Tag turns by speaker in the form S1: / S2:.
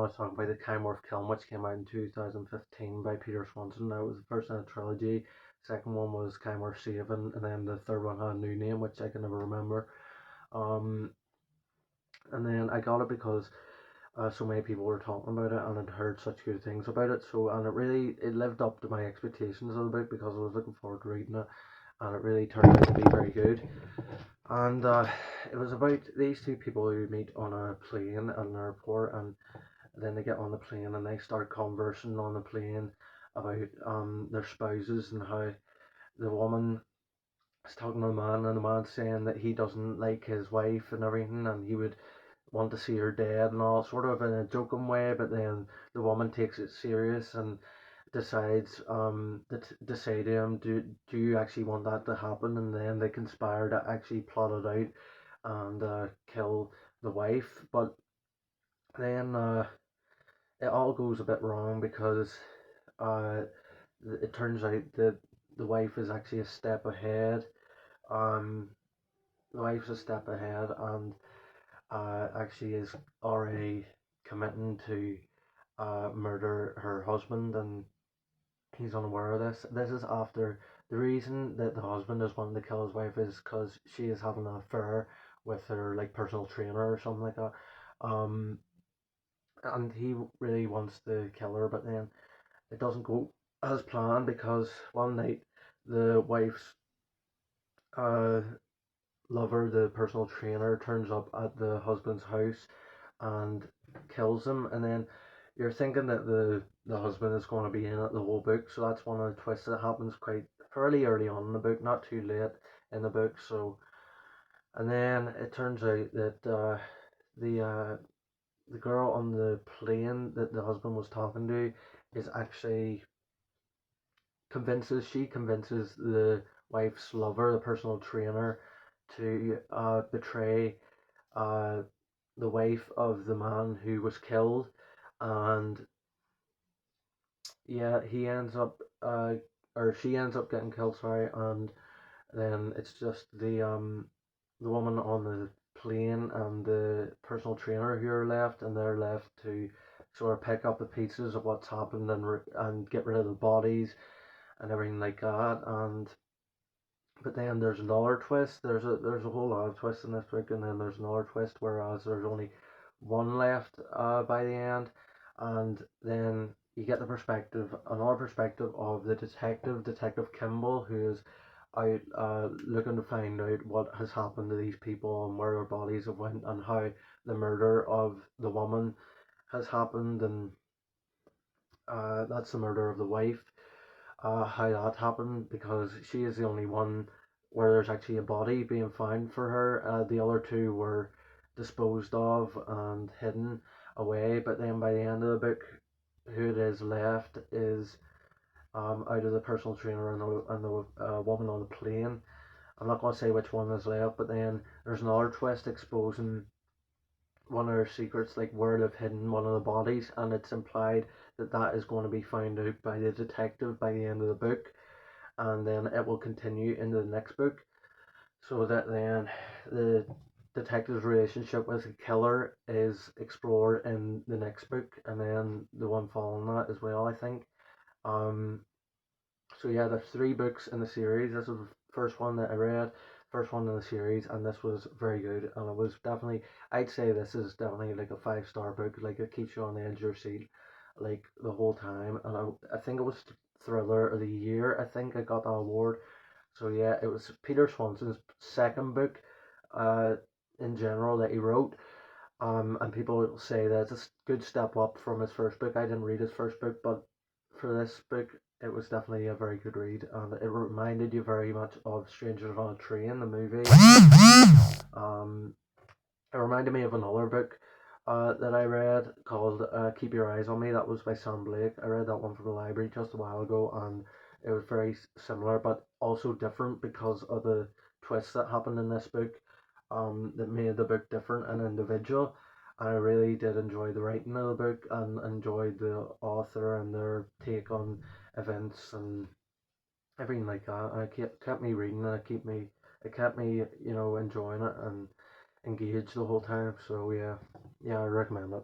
S1: want to talk about the Kenworth Kiln, which came out in 2015 by Peter Swanson. That was the first in a trilogy. Second one was Kenworth Saving, and then the third one had a new name, which I can never remember. Um, and then I got it because so many people were talking about it, and I'd heard such good things about it. So, and it lived up to my expectations of the book because I was looking forward to reading it, and it really turned out to be very good. And it was about these two people who meet on a plane at an airport, and then they get on the plane and they start conversing on the plane about their spouses and how the woman is talking to the man, and the man saying that he doesn't like his wife and everything, and he would want to see her dead and all, sort of in a joking way. But then the woman takes it serious and decides to say to him, do you actually want that to happen? And then they conspire to actually plot it out and kill the wife. But then it all goes a bit wrong because uh, it turns out that the wife is actually a step ahead. Um, the wife's a step ahead and actually is already committing to murder her husband, and he's unaware of this. This is after the reason that the husband is wanting to kill his wife is because she is having an affair with her like personal trainer or something like that. Um, and he really wants to kill her, but then it doesn't go as planned because one night the wife's uh lover, the personal trainer, turns up at the husband's house and kills him, and then you're thinking that the husband is going to be in it the whole book, so that's one of the twists that happens quite fairly early on in the book, not too late in the book. So, and then it turns out that the uh, the girl on the plane that the husband was talking to is actually convinces the wife's lover, the personal trainer, to betray uh, the wife of the man who was killed, and yeah, he ends up or she ends up getting killed, sorry, and then it's just the woman on the plane and the personal trainer who are left, and they're left to sort of pick up the pieces of what's happened and get rid of the bodies and everything like that. And but then there's another twist. There's a whole lot of twists in this book, and then there's another twist, whereas there's only one left by the end, and then you get another perspective of the Detective Kimball, who is out looking to find out what has happened to these people and where their bodies have went, and how the murder of the woman has happened, and that's the murder of the wife, how that happened, because she is the only one where there's actually a body being found for her. The other two were disposed of and hidden away, but then by the end of the book, who it is left is out of the personal trainer and the woman on the plane. I'm not going to say which one is left, but then there's another twist exposing one of their secrets, like where they've hidden one of the bodies, and it's implied that that is going to be found out by the detective by the end of the book, and then it will continue into the next book, so that then the detective's relationship with the killer is explored in the next book, and then the one following that as well, I think. Um, so yeah, there's three books in the series. This was the first one that I read, first one in the series, and this was very good. And it was definitely, I'd say this is definitely like a 5-star book. Like it keeps you on the edge of your seat, like the whole time. And I think it was Thriller of the Year. I think I got that award. So yeah, it was Peter Swanson's second book, uh, in general that he wrote. And people say that it's a good step up from his first book. I didn't read his first book, but for this book, it was definitely a very good read, and it reminded you very much of Strangers on a Train, the movie. Um, it reminded me of another book that I read called Keep Your Eyes on Me. That was by Sam Blake. I read that one from the library just a while ago, and it was very similar, but also different because of the twists that happened in this book, that made the book different and individual. And I really did enjoy the writing of the book and enjoyed the author and their take on events and everything like that. And it kept me reading, and it kept me enjoying it and engaged the whole time. So yeah, I recommend it.